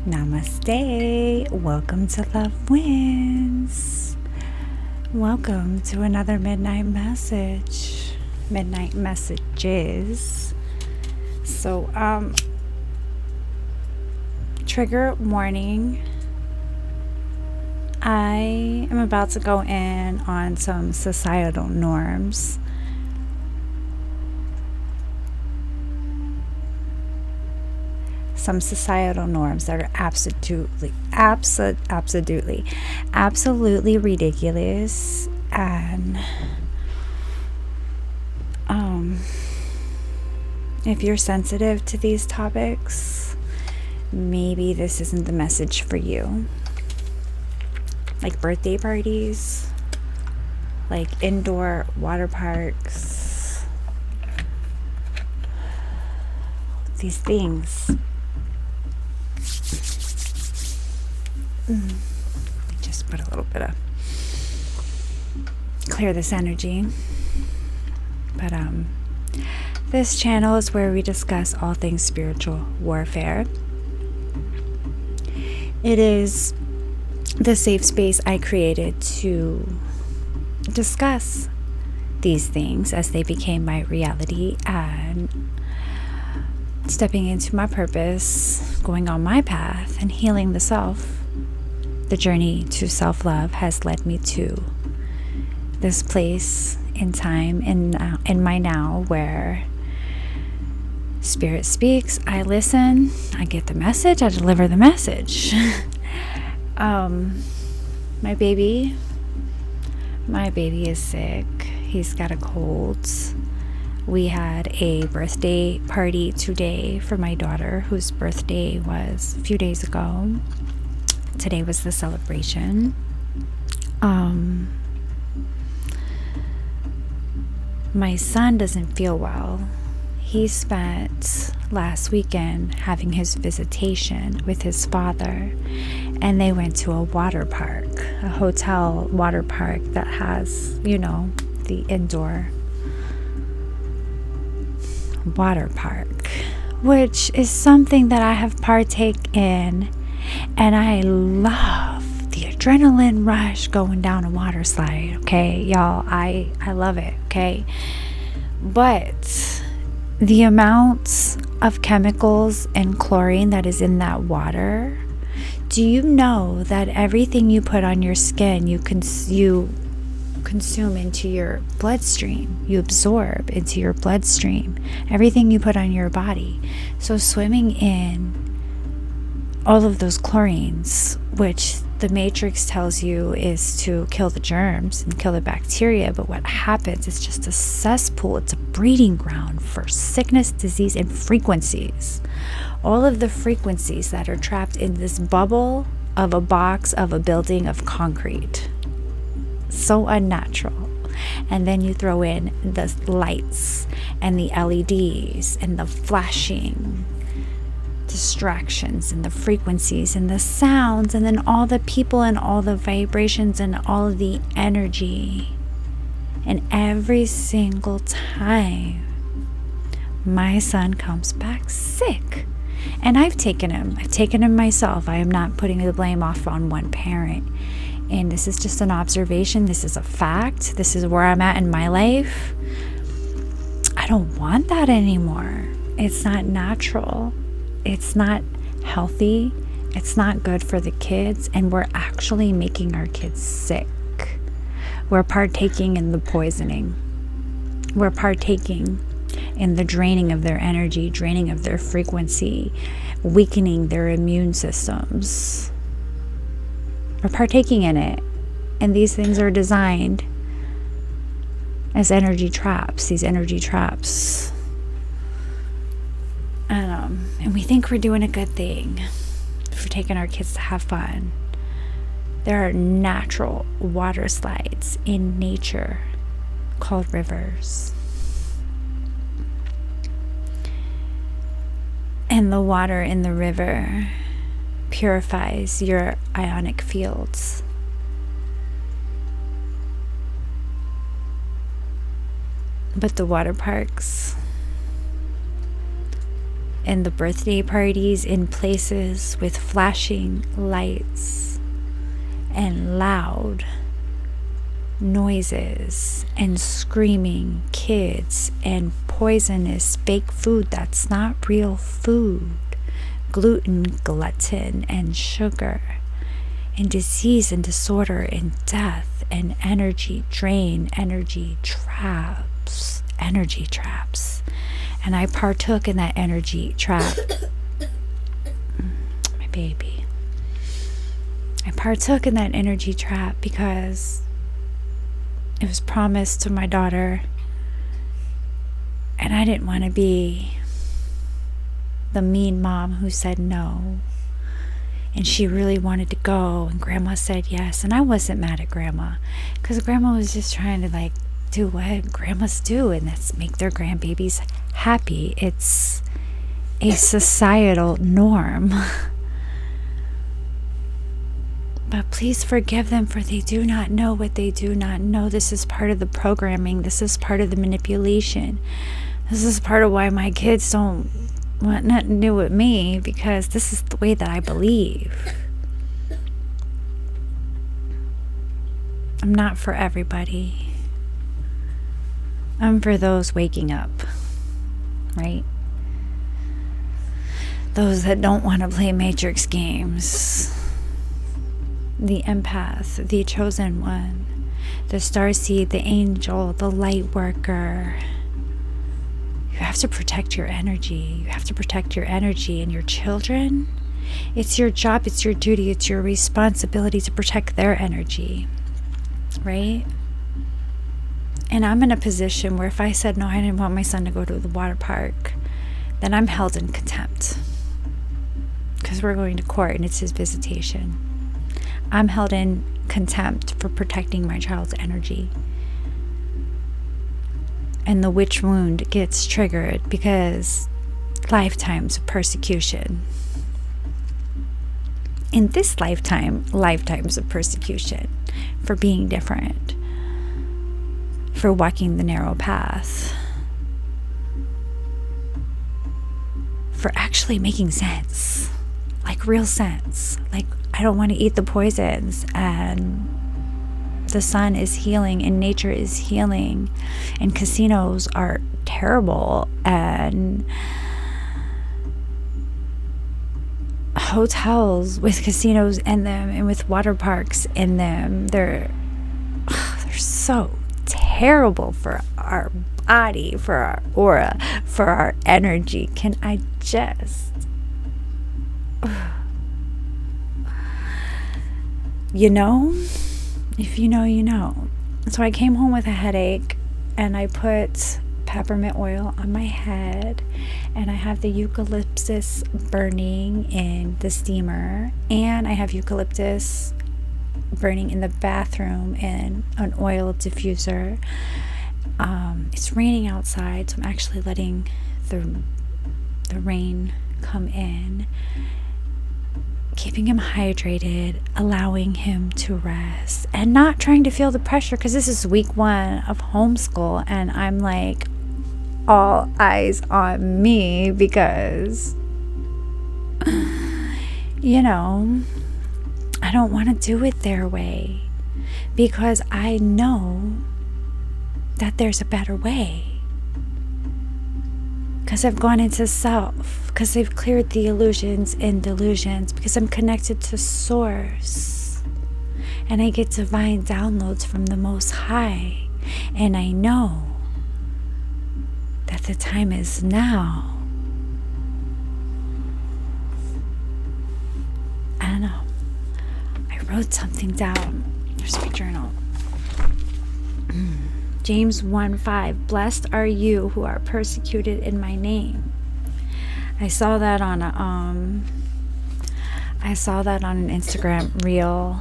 Namaste. Welcome to Love Wins. Welcome to another midnight message. Midnight messages. So, trigger warning. I am about to go in on some societal norms. Some societal norms that are absolutely ridiculous, and if you're sensitive to these topics, maybe this isn't the message for you. Like birthday parties, like indoor water parks, these things. Just put a little bit of clear this energy. But this channel is where we discuss all things spiritual warfare. It is the safe space I created to discuss these things as they became my reality, and stepping into my purpose, going on my path, and healing the self. The journey to self-love has led me to this place in time, in my now, where Spirit speaks, I listen, I get the message, I deliver the message. My baby is sick. He's got a cold. We had a birthday party today for my daughter, whose birthday was a few days ago. Today was the celebration. My son doesn't feel well. He spent last weekend having his visitation with his father, and they went to a water park, a hotel water park that has, the indoor water park, which is something that I have partaken in, and I love the adrenaline rush going down a water slide. Okay, y'all, I love it. Okay, but the amounts of chemicals and chlorine that is in that water, do you know that everything you put on your skin, you consume into your bloodstream, you absorb into your bloodstream, everything you put on your body. So swimming in all of those chlorines, which the matrix tells you is to kill the germs and kill the bacteria, but what happens is just a cesspool. It's a breeding ground for sickness, disease, and frequencies. All of the frequencies that are trapped in this bubble of a box of a building of concrete. So unnatural. And then you throw in the lights and the LEDs and the flashing distractions and the frequencies and the sounds, and then all the people and all the vibrations and all of the energy. And every single time my son comes back sick, and I've taken him myself. I am not putting the blame off on one parent, and this is just an observation. This is a fact. This is where I'm at in my life. I don't want that anymore. It's not natural. It's not healthy. It's not good for the kids, and we're actually making our kids sick. We're partaking in the poisoning. We're partaking in the draining of their energy, draining of their frequency, weakening their immune systems. We're partaking in it, and these things are designed as energy traps, these energy traps. And we think we're doing a good thing for taking our kids to have fun. There are natural water slides in nature called rivers. And the water in the river purifies your ionic fields. But the water parks, and the birthday parties in places with flashing lights and loud noises and screaming kids and poisonous fake food that's not real food, gluten, and sugar, and disease and disorder and death and energy drain, energy traps. And I partook in that energy trap. My baby. I partook in that energy trap because it was promised to my daughter, and I didn't want to be the mean mom who said no. And she really wanted to go, and Grandma said yes. And I wasn't mad at Grandma, because Grandma was just trying to do what grandmas do, and that's make their grandbabies happy. It's a societal norm. But please forgive them, for they do not know what they do not know. This is part of the programming. This is part of the manipulation. This is part of why my kids don't want nothing to do with me, because this is the way that I believe. I'm not for everybody. I'm for those waking up, right? Those that don't want to play matrix games. The empath, the chosen one, the starseed, the angel, the light worker. You have to protect your energy. You have to protect your energy and your children. It's your job, it's your duty, it's your responsibility to protect their energy, right? And I'm in a position where if I said no, I didn't want my son to go to the water park, then I'm held in contempt, because we're going to court and it's his visitation. I'm held in contempt for protecting my child's energy. And the witch wound gets triggered because lifetimes of persecution. In this lifetime, lifetimes of persecution for being different, for walking the narrow path, for actually making sense, like real sense. Like, I don't want to eat the poisons, and the sun is healing and nature is healing, and casinos are terrible, and hotels with casinos in them and with water parks in them, they're so terrible for our body, for our aura, for our energy. Can I just you know? If you know, you know. So I came home with a headache, and I put peppermint oil on my head, and I have the eucalyptus burning in the steamer, and I have eucalyptus burning in the bathroom in an oil diffuser. It's raining outside, so I'm actually letting the rain come in, keeping him hydrated, allowing him to rest, and not trying to feel the pressure, because this is week 1 of homeschool, and I'm like, all eyes on me, because I don't want to do it their way, because I know that there's a better way. Because I've gone into self, because I've cleared the illusions and delusions, because I'm connected to source, and I get divine downloads from the Most High, and I know that the time is now. I don't know. I wrote something down. Here's my journal. James 1:5, blessed are you who are persecuted in my name. I saw that on an Instagram reel.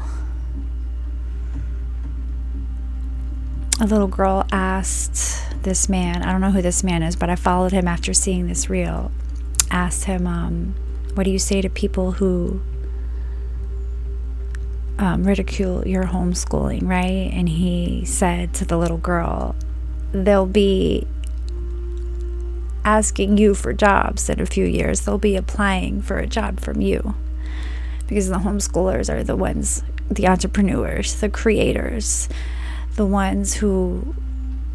A little girl asked this man, I don't know who this man is, but I followed him after seeing this reel, asked him, what do you say to people who ridicule your homeschooling, right? And he said to the little girl, they'll be asking you for jobs in a few years. They'll be applying for a job from you, because the homeschoolers are the ones, the entrepreneurs, the creators, the ones who,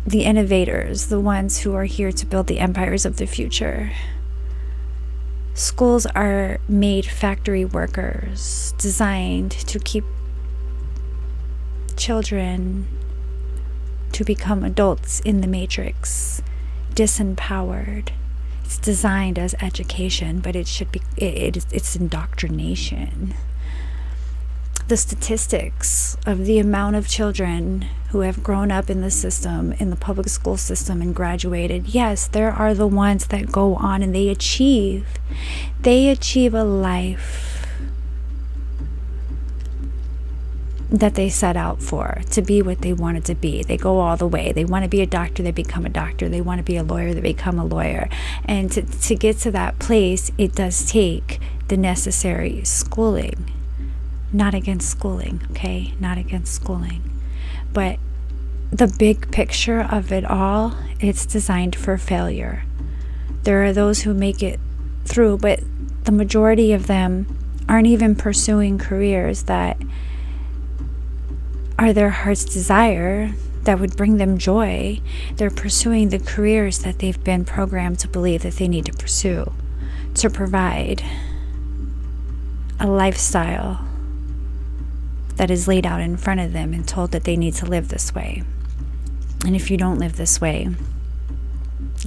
the innovators, the ones who are here to build the empires of the future. Schools are made factory workers, designed to keep children to become adults in the matrix, disempowered. It's designed as education, but it should be, it's indoctrination. The statistics of the amount of children who have grown up in the system, in the public school system, and graduated, yes, there are the ones that go on and they achieve a life that they set out for, to be what they wanted to be. They go all the way. They want to be a doctor, they become a doctor. They want to be a lawyer, they become a lawyer. And to get to that place, it does take the necessary schooling. Not against schooling, okay? Not against schooling. But the big picture of it all, it's designed for failure. There are those who make it through, but the majority of them aren't even pursuing careers that are their heart's desire, that would bring them joy. They're pursuing the careers that they've been programmed to believe that they need to pursue, to provide a lifestyle that is laid out in front of them and told that they need to live this way. And if you don't live this way,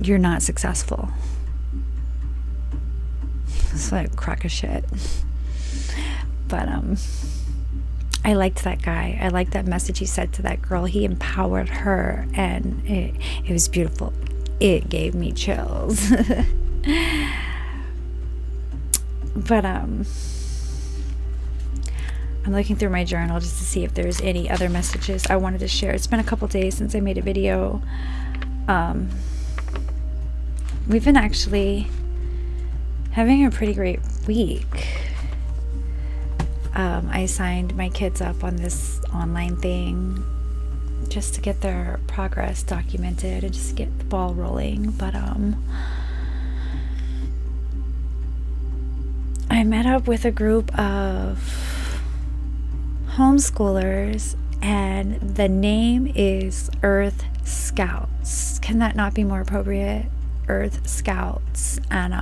you're not successful. It's like a crock of shit. But I liked that guy. I liked that message he said to that girl. He empowered her, and it was beautiful. It gave me chills. But I'm looking through my journal just to see if there's any other messages I wanted to share. It's been a couple days since I made a video. We've been actually having a pretty great week. I signed my kids up on this online thing just to get their progress documented and just get the ball rolling. But I met up with a group of homeschoolers, and the name is Earth Scouts. Can that not be more appropriate? Earth Scouts. And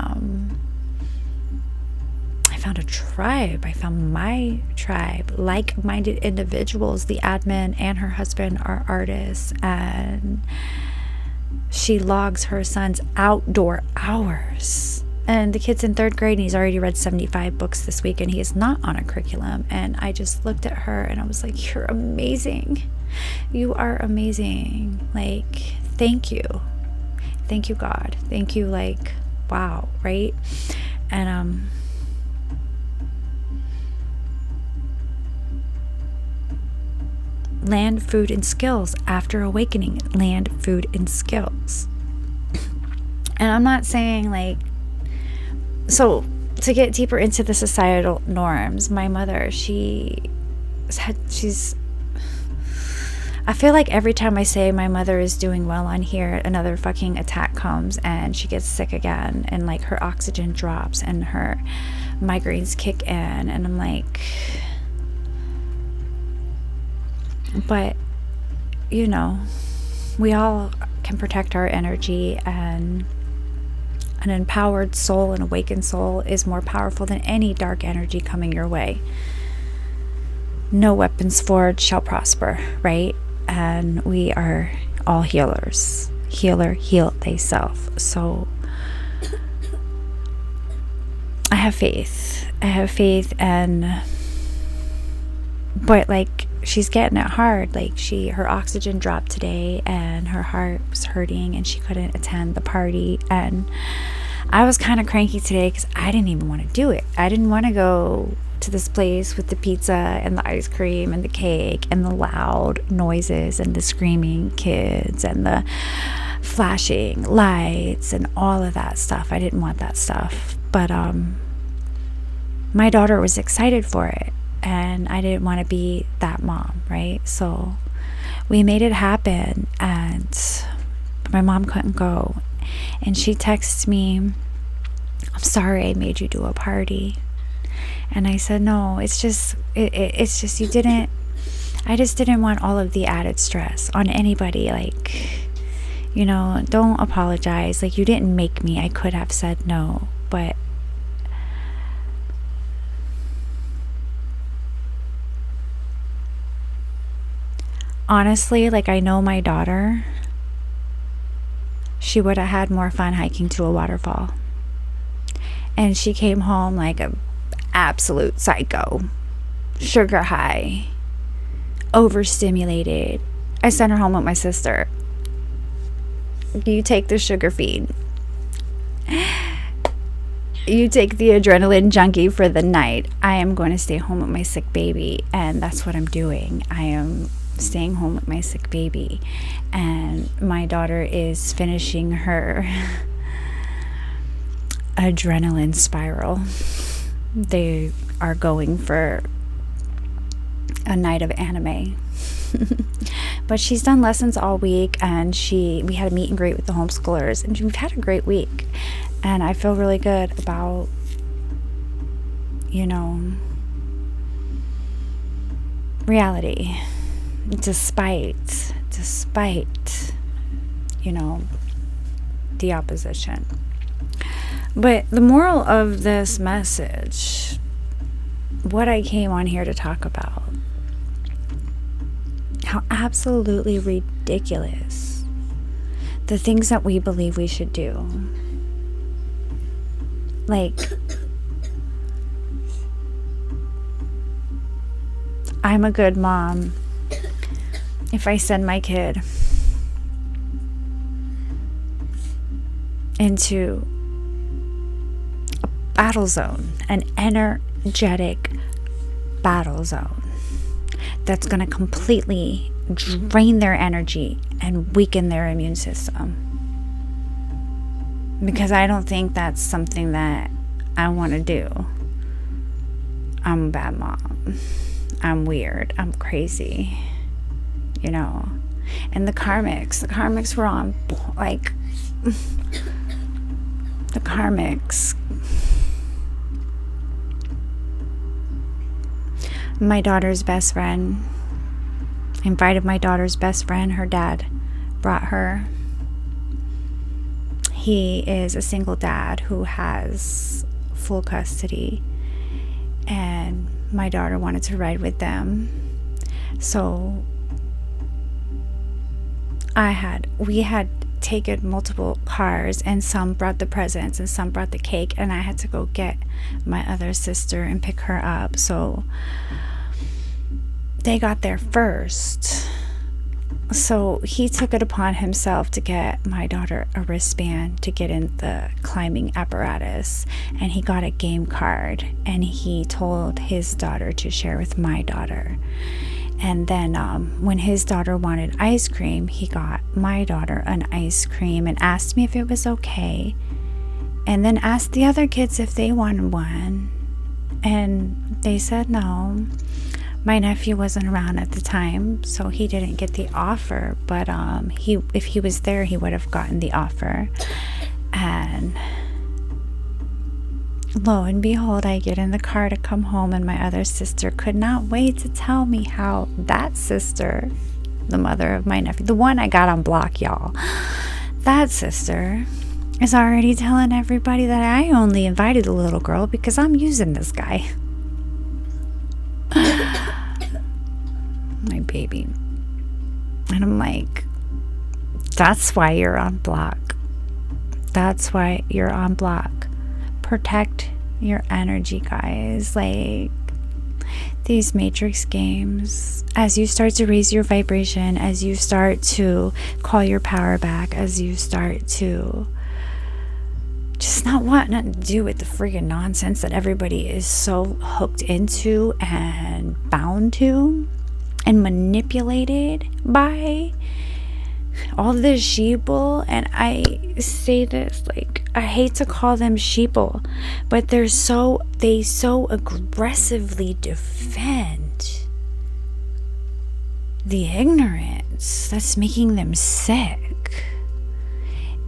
I found a tribe. I found my tribe, like-minded individuals. The admin and her husband are artists, and she logs her son's outdoor hours. And the kid's in 3rd grade, and he's already read 75 books this week, and he is not on a curriculum. And I just looked at her, and I was like, you're amazing. You are amazing. Like, thank you. Thank you, God. Thank you, like, wow, right? And land, food, and skills. After awakening, land, food, and skills. And I'm not saying, like, so to get deeper into the societal norms, my mother, I feel like every time I say my mother is doing well on here, another fucking attack comes and she gets sick again, and like her oxygen drops and her migraines kick in, and I'm like, but you know, we all can protect our energy, and an empowered soul, an awakened soul, is more powerful than any dark energy coming your way. No weapons forged shall prosper, right? And we are all healers. Healer, heal thyself. So I have faith. And but like, she's getting it hard. Like, her oxygen dropped today, and her heart was hurting, and she couldn't attend the party. And I was kind of cranky today because I didn't even want to do it. I didn't want to go to this place with the pizza and the ice cream and the cake and the loud noises and the screaming kids and the flashing lights and all of that stuff. I didn't want that stuff. But my daughter was excited for it, and I didn't want to be that mom, right? So we made it happen, and my mom couldn't go. And she texts me, I'm sorry I made you do a party. And I said, no, it's just you didn't, I just didn't want all of the added stress on anybody. Like, you know, don't apologize. Like, you didn't make me. I could have said no, but honestly, like, I know my daughter, she would have had more fun hiking to a waterfall. And she came home like a absolute psycho, sugar high, overstimulated. I sent her home with my sister. You take the sugar feed. You take the adrenaline junkie for the night. I am going to stay home with my sick baby, and that's what I'm doing. I am staying home with my sick baby, and my daughter is finishing her adrenaline spiral. They are going for a night of anime. But she's done lessons all week, and we had a meet and greet with the homeschoolers, and we've had a great week. And I feel really good about, you know, reality, despite, you know, the opposition. But the moral of this message, what I came on here to talk about, how absolutely ridiculous the things that we believe we should do. Like, I'm a good mom if I send my kid into a battle zone, an energetic battle zone that's going to completely drain their energy and weaken their immune system. Because I don't think that's something that I want to do. I'm a bad mom. I'm weird. I'm crazy. You know. And the karmics were on, like, the karmics. My daughter's best friend, I invited my daughter's best friend. Her dad brought her. He is a single dad who has full custody, and my daughter wanted to ride with them. So we had taken multiple cars, and some brought the presents and some brought the cake, and I had to go get my other sister and pick her up. So they got there first. So he took it upon himself to get my daughter a wristband to get in the climbing apparatus, and he got a game card, and he told his daughter to share with my daughter. And then when his daughter wanted ice cream, he got my daughter an ice cream and asked me if it was okay, and then asked the other kids if they wanted one, and they said no. My nephew wasn't around at the time, so he didn't get the offer, but if he was there, he would have gotten the offer. And lo and behold, I get in the car to come home, and my other sister could not wait to tell me how that sister, the mother of my nephew, the one I got on block, y'all, that sister is already telling everybody that I only invited the little girl because I'm using this guy. My baby. And I'm like, that's why you're on block. That's why you're on block. Protect your energy, guys. Like, these matrix games, as you start to raise your vibration, as you start to call your power back, as you start to just not want nothing to do with the freaking nonsense that everybody is so hooked into and bound to and manipulated by, all this sheeple. And I say this, like, I hate to call them sheeple, but they so aggressively defend the ignorance that's making them sick.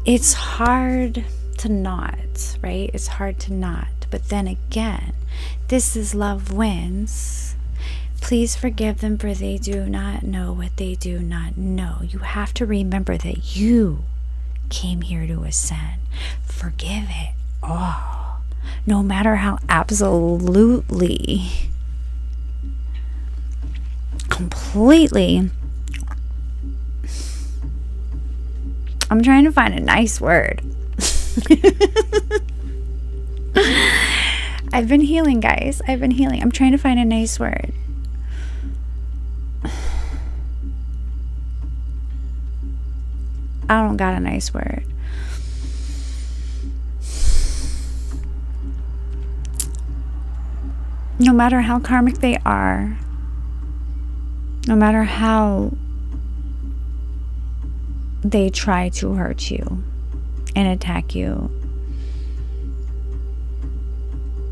it's hard to not, right? It's hard to not. But then again, this is love wins. Please forgive them, for they do not know what they do not know. You have to remember that you came here to ascend. Forgive it all. No matter how absolutely, completely, I'm trying to find a nice word. I've been healing, guys. I've been healing. I'm trying to find a nice word. I don't got a nice word. No matter how karmic they are, no matter how they try to hurt you and attack you,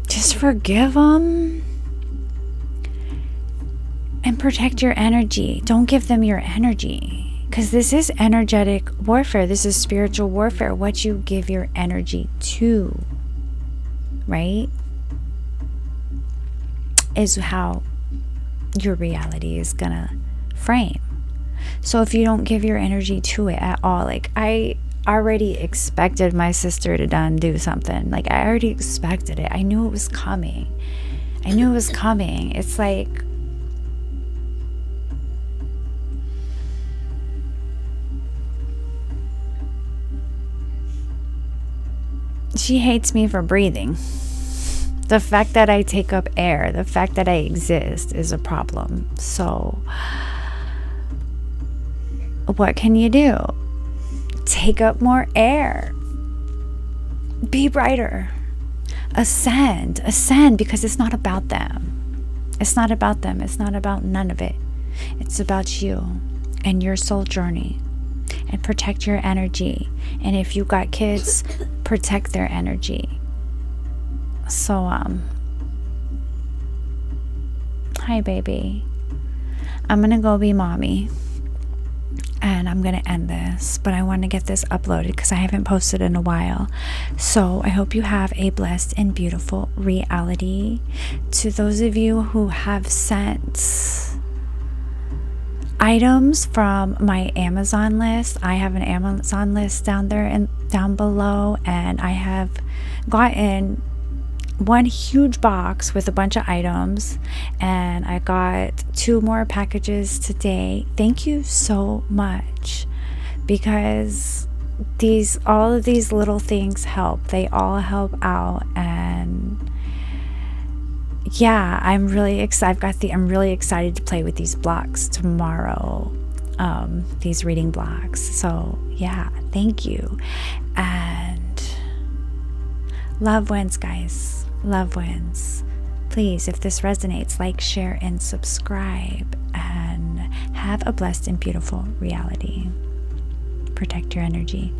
just forgive them and protect your energy. Don't give them your energy. Because this is energetic warfare. This is spiritual warfare. What you give your energy to, right, is how your reality is gonna frame. So if you don't give your energy to it at all, like I already expected my sister to do something. Like I already expected it. I knew it was coming. It's like, she hates me for breathing. The fact that I take up air, the fact that I exist is a problem. So what can you do? Take up more air. Be brighter. Ascend, because it's not about them. It's not about them. It's not about none of it. It's about you and your soul journey. And protect your energy. And if you got kids, protect their energy. So, hi baby. I'm gonna go be mommy. And I'm gonna end this, but I want to get this uploaded because I haven't posted in a while. So I hope you have a blessed and beautiful reality. To those of you who have sent items from my Amazon list, I have an Amazon list down there and down below, and I have gotten one huge box with a bunch of items, and I got 2 more packages today. Thank you so much, because all of these little things help. They all help out, and yeah, I'm really excited. I'm really excited to play with these blocks tomorrow, these reading blocks. So yeah, thank you, and love wins, guys. Love wins. Please, if this resonates, like, share, and subscribe, and have a blessed and beautiful reality. Protect your energy.